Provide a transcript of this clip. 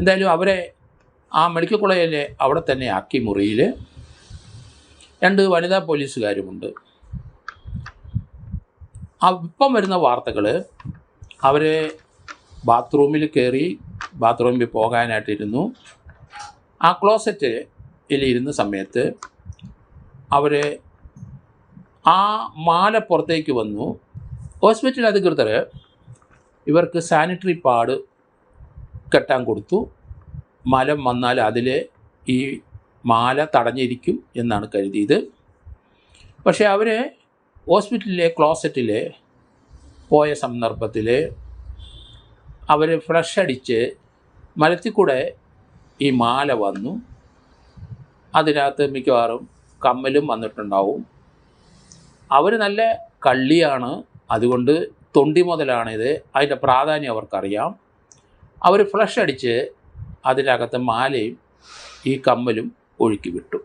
എന്തായാലും അവരെ ആ മെഡിക്കൽ കോളേജിലെ അവിടെ തന്നെ ആക്കി മുറിയിൽ 2 വനിതാ പോലീസുകാരുമുണ്ട്. ഇപ്പം വരുന്ന വാർത്തകൾ അവർ ബാത്റൂമിൽ കയറി ബാത്റൂമിൽ പോകാനായിട്ടിരുന്നു. ആ ക്ലോസറ്റിൽ ഇരുന്ന സമയത്ത് അവർ ആ മാല പുറത്തേക്ക് വന്നു. ഹോസ്പിറ്റൽ അധികൃതർ ഇവർക്ക് സാനിറ്ററി പാഡ് കെട്ടാൻ കൊടുത്തു. മലം വന്നാൽ അതിൽ ഈ മാല തടഞ്ഞിരിക്കും എന്നാണ് കരുതിയത്. പക്ഷേ അവർ ഹോസ്പിറ്റലിലെ ക്ലോസറ്റിൽ പോയ സന്ദർഭത്തിൽ അവർ ഫ്ലഷ് അടിച്ച് മലത്തിൽ കൂടെ ഈ മാല വന്നു. അതിനകത്ത് മിക്കവാറും കമ്മലും വന്നിട്ടുണ്ടാവും. അവർ നല്ല കള്ളിയാണ്, അതുകൊണ്ട് തൊണ്ടി മുതലാണിത്, അതിൻ്റെ പ്രാധാന്യം അവർക്കറിയാം. അവർ ഫ്ലഷ് അടിച്ച് അതിനകത്ത് മാലയും ഈ കമ്മലും ഒഴുക്കി വിട്ടു.